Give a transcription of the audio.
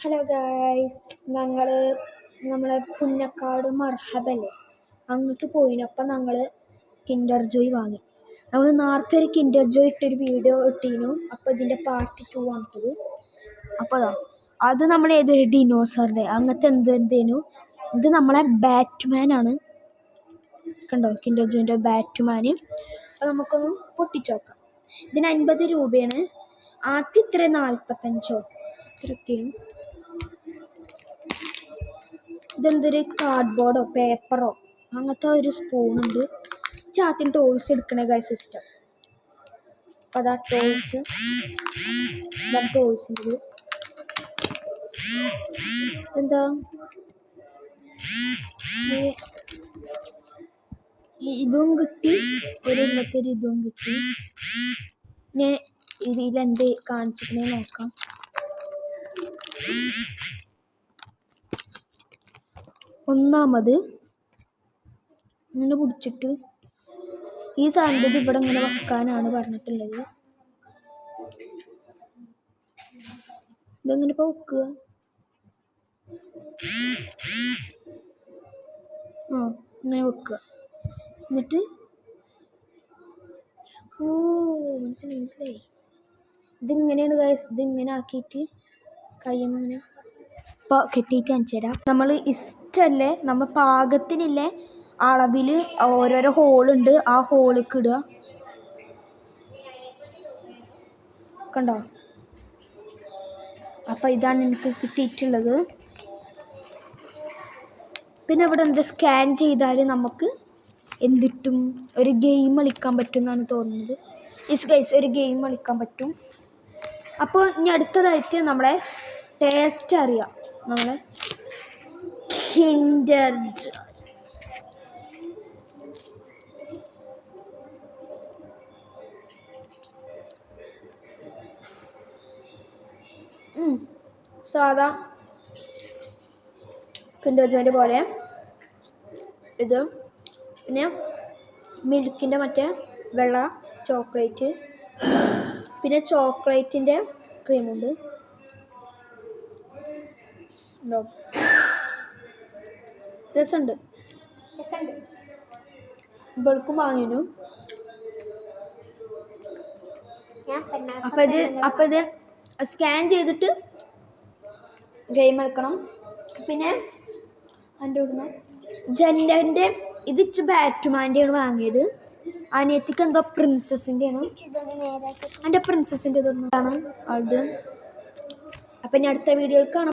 Hello guys, നമ്മളെ പുന്നക്കാട് മർഹബല്ലേ അങ്ങോട്ട് പോയിനപ്പം ഞങ്ങൾ കിൻഡർ ജോയ് വാങ്ങി. നമ്മൾ നേരത്തെ ഒരു കിൻഡർ ജോയ് ഇട്ടൊരു വീഡിയോ ഇട്ടീനു. അപ്പോൾ ഇതിൻ്റെ പാർട്ട് 2 ആണിത്. അപ്പോൾ അത് നമ്മൾ ഏതൊരു ഡിനോസറിൻ്റെ അങ്ങനത്തെ എന്തേനു. ഇത് നമ്മളെ ബാറ്റ്മാനാണ്. കണ്ടോ, കിൻഡർ ജോയിൻ്റെ ബാറ്റ്മാൻ. അപ്പോൾ നമുക്കൊന്ന് പൊട്ടിച്ച് നോക്കാം. ഇതിന് 50 രൂപയാണ്. ആദ്യം ഇത്ര 45 ഇത്രയും. ഇതെന്തൊരു കാർഡ്ബോർഡോ പേപ്പറോ അങ്ങനത്തെ ഒരു സ്പൂണുണ്ട്. ആദ്യം ടോയ്സ് എടുക്കണ ഗൈസ് സിസ്റ്റം. അപ്പം അതാ ടോയ്സിൻ്റെ എന്താ ഇതും കിട്ടി, ഇന്നത്തെ ഒരു ഇതും കിട്ടി. ഞാൻ ഇതിലെന്ത് കാണിച്ചിട്ടുണ്ടെങ്കിൽ നോക്കാം. ഒന്നാമത് ഇങ്ങനെ പിടിച്ചിട്ട് ഈ സാധനത്തിൽ ഇവിടെ ഇങ്ങനെ വെക്കാനാണ് പറഞ്ഞിട്ടുള്ളത്. ഇതെങ്ങനെ ഇപ്പോൾ വെക്കുക? ഇങ്ങനെ വെക്കുക. എന്നിട്ട് മനസ്സിലായി. ഇതിങ്ങനെയാണ് ഗൈസ്. ഇതിങ്ങനെ ആക്കിയിട്ട് കയ്യിങ്ങനെ ഇപ്പോൾ കെട്ടിയിട്ട് കാണിച്ചു തരാം. നമ്മൾ ഇഷ്ടമല്ലേ, നമ്മൾ പാകത്തിനില്ലേ അളവിൽ ഓരോരോ ഹോളുണ്ട്. ആ ഹോളിലേക്ക് ഇടുക. കണ്ടോ? അപ്പോൾ ഇതാണ് എനിക്ക് കിട്ടിയിട്ടുള്ളത്. പിന്നെ ഇവിടെ എന്ത് സ്കാൻ ചെയ്താൽ നമുക്ക് എന്തിട്ടും ഒരു ഗെയിം കളിക്കാൻ പറ്റും എന്നാണ് തോന്നുന്നത്. ഗൈസ്, ഒരു ഗെയിം കളിക്കാൻ പറ്റും. അപ്പോൾ ഇനി അടുത്തതായിട്ട് നമ്മളെ ടേസ്റ്റ് അറിയാം. നമ്മളെ കിൻഡർ സാധാ കിൻഡർ ജോയിൻ്റെ പോലെ ഇത്. പിന്നെ മിൽക്കിൻ്റെ മറ്റേ വെള്ള ചോക്ലേറ്റ്, പിന്നെ ചോക്ലേറ്റിൻ്റെ ക്രീമുണ്ട്. ഉണ്ടോ? രസമുണ്ട്. ഇവൾക്കും വാങ്ങിനു. അപ്പം ഇത് സ്കാൻ ചെയ്തിട്ട് ഗെയിം കളിക്കണം. പിന്നെ എൻ്റെ ഇവിടുന്ന് ജെൻഡൻ്റെ ഇത് ബാറ്റ്മാൻ്റെയാണ് വാങ്ങിയത്. അനിയത്തിക്ക് എന്തോ പ്രിൻസസിൻ്റെയാണ്. എൻ്റെ പ്രിൻസസിൻ്റെ ഇതൊന്നാണ് അത്. അപ്പം ഇനി അടുത്ത വീഡിയോയിൽ കാണാം.